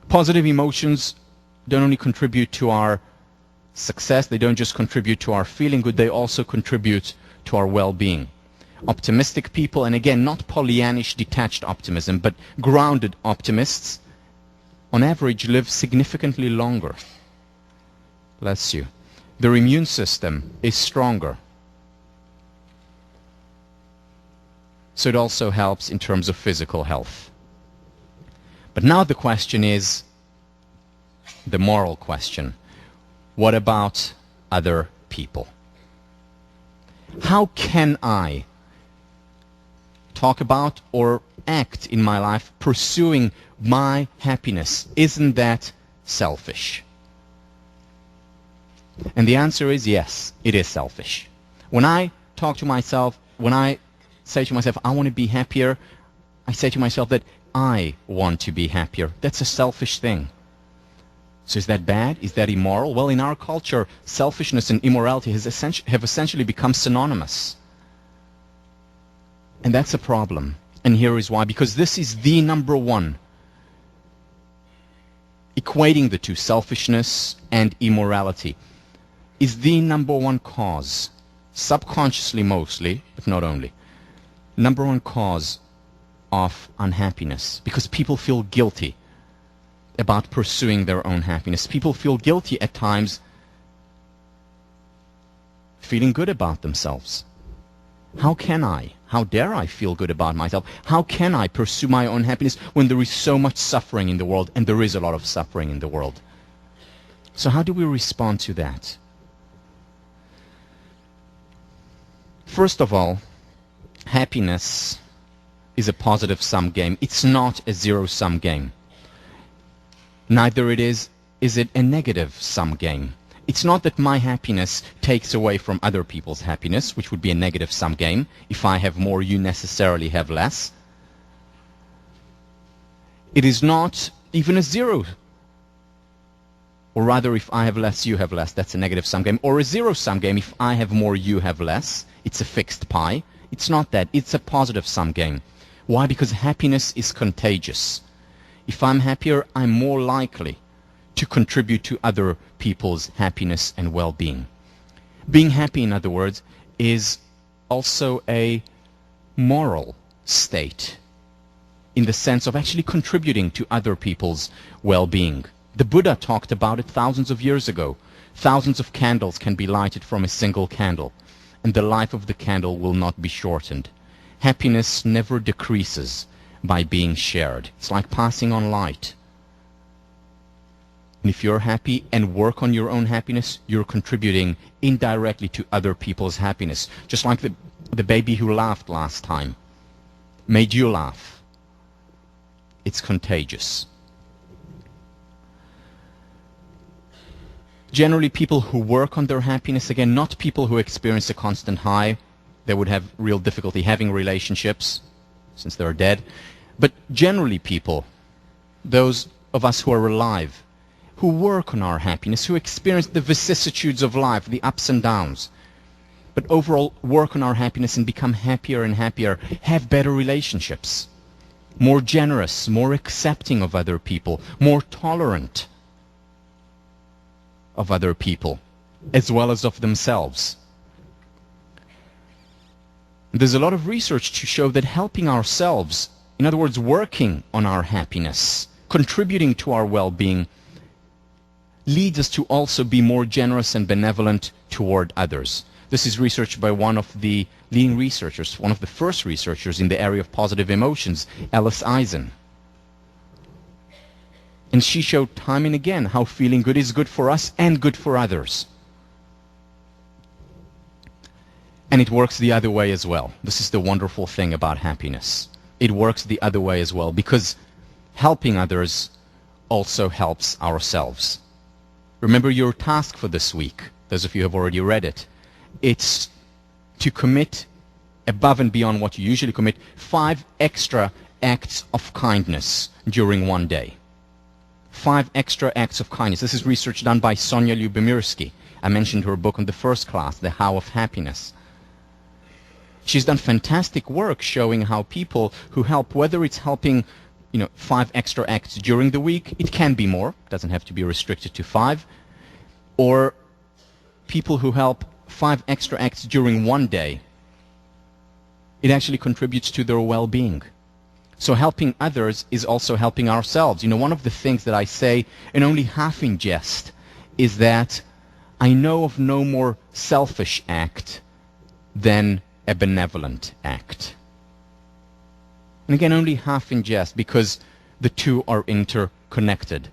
Positive emotions don't only contribute to our success, they don't just contribute to our feeling good, they also contribute to our well-being. Optimistic people, and again, not Pollyannish detached optimism, but grounded optimists, on average live significantly longer. Bless you. Their immune system is stronger. So it also helps in terms of physical health. But now the question is the moral question. What about other people? How can I talk about or act in my life pursuing my happiness? Isn't that selfish? And the answer is yes, it is selfish. When I talk to myself, when I say to myself, I want to be happier, I say to myself that I want to be happier. That's a selfish thing. So is that bad? Is that immoral? Well, in our culture, selfishness and immorality have essentially become synonymous. And that's a problem. And here is why. Because this is the number one. Equating the two, selfishness and immorality, is the number one cause, subconsciously mostly, but not only, number one cause of unhappiness. Because people feel guilty about pursuing their own happiness. People feel guilty at times feeling good about themselves. How can I? How dare I feel good about myself? How can I pursue my own happiness when there is so much suffering in the world, and there is a lot of suffering in the world? So how do we respond to that? First of all, happiness is a positive-sum game. It's not a zero-sum game. Neither is it a negative-sum game. It's not that my happiness takes away from other people's happiness, which would be a negative-sum game. If I have more, you necessarily have less. It is not even a zero. Or rather, if I have less, you have less. That's a negative-sum game. Or a zero-sum game. If I have more, you have less. It's a fixed pie. It's not that. It's a positive-sum game. Why? Because happiness is contagious. If I'm happier, I'm more likely to contribute to other people's happiness and well-being. Being happy, in other words, is also a moral state in the sense of actually contributing to other people's well-being. The Buddha talked about it thousands of years ago. Thousands of candles can be lighted from a single candle, and the life of the candle will not be shortened. Happiness never decreases by being shared. It's like passing on light. And if you're happy and work on your own happiness, you're contributing indirectly to other people's happiness. Just like the baby who laughed last time made you laugh. It's contagious. Generally, people who work on their happiness, again, not people who experience a constant high, they would have real difficulty having relationships since they're dead. But generally people, those of us who are alive, who work on our happiness, who experience the vicissitudes of life, the ups and downs, but overall work on our happiness and become happier and happier, have better relationships, more generous, more accepting of other people, more tolerant of other people, as well as of themselves. There's a lot of research to show that helping ourselves, in other words, working on our happiness, contributing to our well-being, leads us to also be more generous and benevolent toward others. This is research by one of the leading researchers, one of the first researchers in the area of positive emotions, Alice Eisen. And she showed time and again how feeling good is good for us and good for others. And it works the other way as well. This is the wonderful thing about happiness. It works the other way as well, because helping others also helps ourselves. Remember your task for this week, those of you who have already read it. It's to commit, above and beyond what you usually commit, 5 extra acts of kindness during one day. 5 extra acts of kindness. This is research done by Sonia Lyubomirsky. I mentioned her book on the first class, The How of Happiness. She's done fantastic work showing how people who help, whether it's helping, 5 extra acts during the week. It can be more. It doesn't have to be restricted to 5. Or people who help 5 extra acts during one day. It actually contributes to their well-being. So helping others is also helping ourselves. One of the things that I say, and only half in jest, is that I know of no more selfish act than a benevolent act. And again, only half in jest, because the two are interconnected.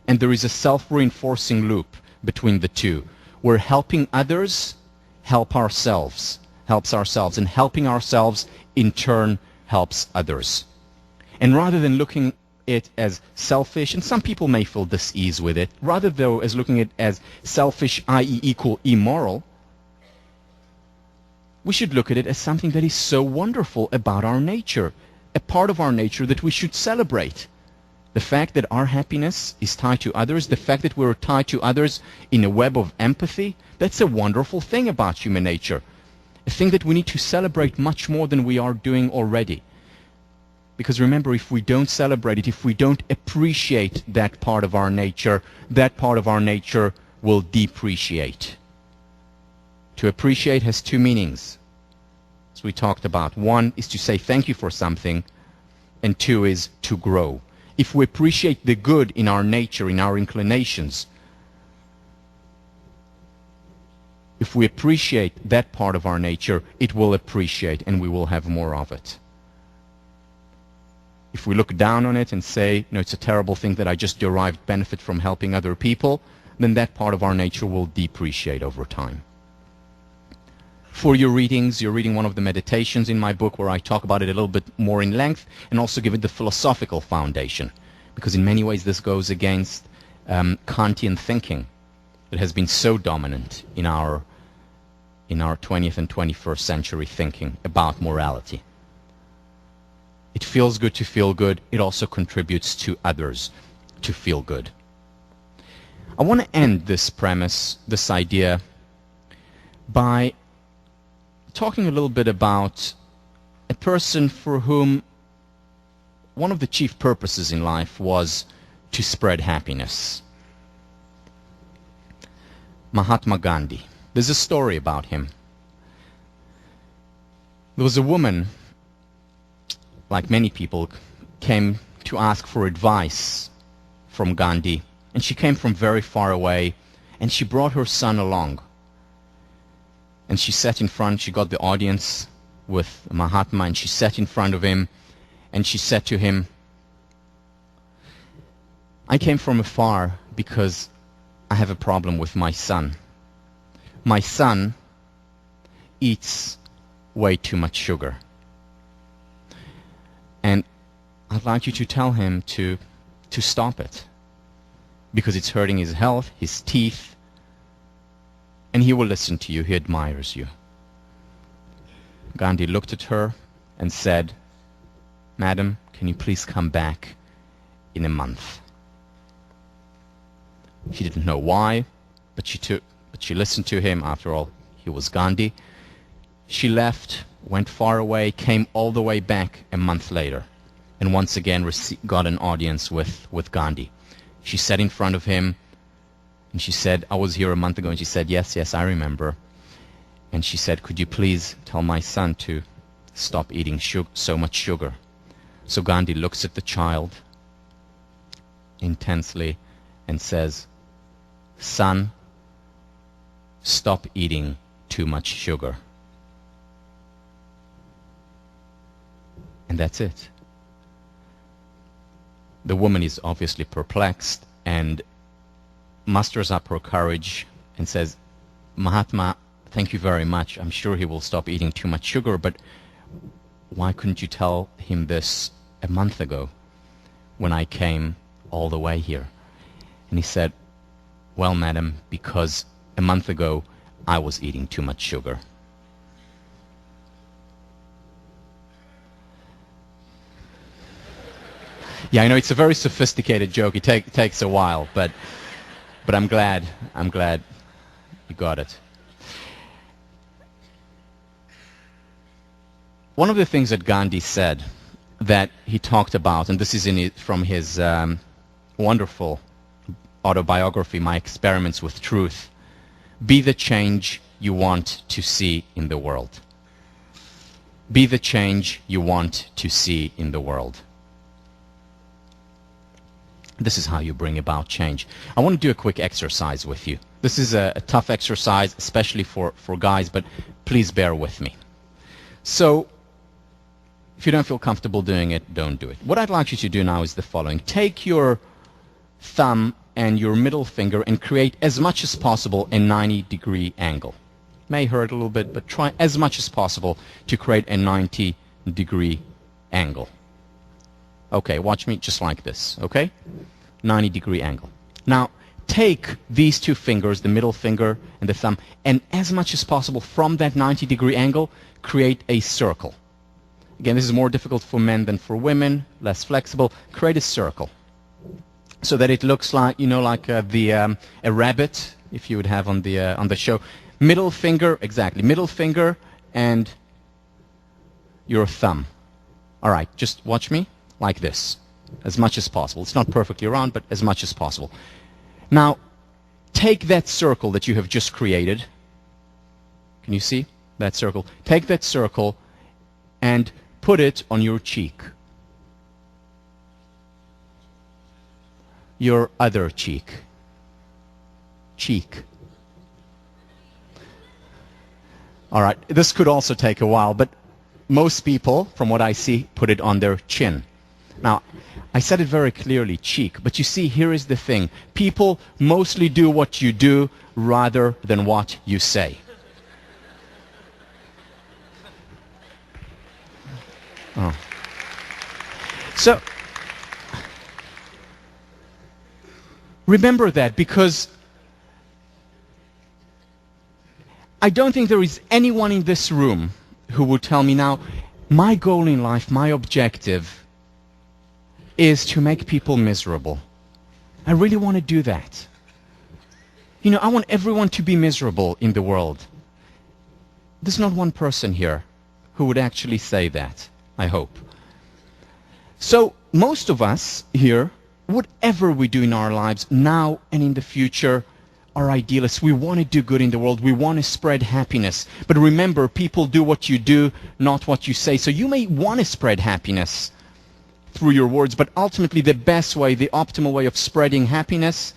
And there is a self-reinforcing loop between the two, where helping others helps ourselves, and helping ourselves in turn helps others. And rather than looking at it as selfish, and some people may feel dis-ease with it, rather though as looking at it as selfish, i.e. equal immoral, we should look at it as something that is so wonderful about our nature, a part of our nature that we should celebrate. The fact that our happiness is tied to others, the fact that we're tied to others in a web of empathy, that's a wonderful thing about human nature. A thing that we need to celebrate much more than we are doing already. Because remember, if we don't celebrate it, if we don't appreciate that part of our nature will depreciate. To appreciate has 2 meanings, as we talked about. 1 is to say thank you for something, and 2 is to grow. If we appreciate the good in our nature, in our inclinations, if we appreciate that part of our nature, it will appreciate and we will have more of it. If we look down on it and say, it's a terrible thing that I just derived benefit from helping other people, then that part of our nature will depreciate over time. For your readings, you're reading one of the meditations in my book where I talk about it a little bit more in length and also give it the philosophical foundation, because in many ways this goes against Kantian thinking that has been so dominant in our 20th and 21st century thinking about morality. It feels good to feel good. It also contributes to others to feel good. I want to end this premise, this idea, by talking a little bit about a person for whom one of the chief purposes in life was to spread happiness. Mahatma Gandhi. There's a story about him. There was a woman, like many people, came to ask for advice from Gandhi. And she came from very far away, and she brought her son along. And she sat in front, she got the audience with Mahatma, and she sat in front of him, and she said to him, I came from afar because I have a problem with my son. My son eats way too much sugar. And I'd like you to tell him to stop it, because it's hurting his health, his teeth, and he will listen to you. He admires you. Gandhi looked at her and said, Madam, can you please come back in a month? She didn't know why, but she listened to him. After all, he was Gandhi. She left, went far away, came all the way back a month later, and once again got an audience with Gandhi. She sat in front of him, and she said, I was here a month ago. And she said, yes, I remember. And she said, could you please tell my son to stop eating so much sugar? So Gandhi looks at the child intensely and says, son, stop eating too much sugar. And that's it. The woman is obviously perplexed and musters up her courage and says, Mahatma, thank you very much. I'm sure he will stop eating too much sugar, but why couldn't you tell him this a month ago when I came all the way here? And he said, well, madam, because a month ago I was eating too much sugar. Yeah, I know it's a very sophisticated joke. It takes a while, but I'm glad you got it. One of the things that Gandhi said that he talked about, and this is from his wonderful autobiography, My Experiments with Truth. Be the change you want to see in the world. Be the change you want to see in the world. This is how you bring about change. I want to do a quick exercise with you. This is a tough exercise, especially for guys, but please bear with me. So, if you don't feel comfortable doing it, don't do it. What I'd like you to do now is the following. Take your thumb and your middle finger and create as much as possible a 90-degree angle. May hurt a little bit, but try as much as possible to create a 90-degree angle. Okay, watch me just like this, okay? 90-degree angle. Now, take these two fingers, the middle finger and the thumb, and as much as possible from that 90-degree angle, create a circle. Again, this is more difficult for men than for women, less flexible. Create a circle so that it looks like, you know, like a rabbit, if you would have on the show. Middle finger, exactly, middle finger and your thumb. All right, just watch me like this, as much as possible. It's not perfectly round, but as much as possible. Now, take that circle that you have just created. Can you see that circle? Take that circle and put it on your cheek. Your other cheek. Cheek. All right, this could also take a while, but most people, from what I see, put it on their chin. Now, I said it very clearly, cheek, but you see, here is the thing. People mostly do what you do rather than what you say. Oh. So, remember that, because I don't think there is anyone in this room who would tell me now, my goal in life, my objective is to make people miserable. I really want to do that. You know, I want everyone to be miserable in the world. There's not one person here who would actually say that, I hope. So most of us here, whatever we do in our lives now and in the future, are idealists. We want to do good in the world. We want to spread happiness. But remember, people do what you do, not what you say. So you may want to spread happiness through your words, but ultimately the best way, the optimal way of spreading happiness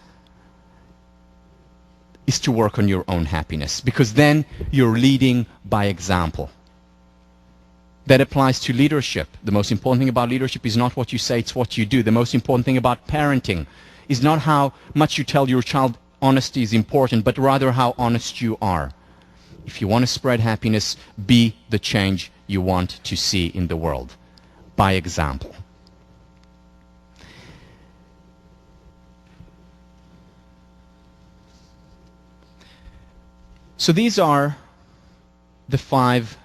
is to work on your own happiness, because then you're leading by example. That applies to leadership. The most important thing about leadership is not what you say, it's what you do. The most important thing about parenting is not how much you tell your child honesty is important, but rather how honest you are. If you want to spread happiness, be the change you want to see in the world, by example. So these are the 5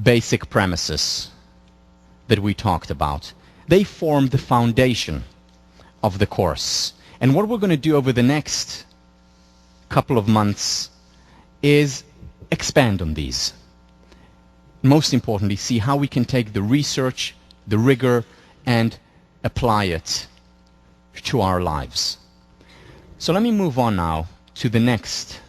basic premises that we talked about. They form the foundation of the course. And what we're going to do over the next couple of months is expand on these. Most importantly, see how we can take the research, the rigor, and apply it to our lives. So let me move on now to the next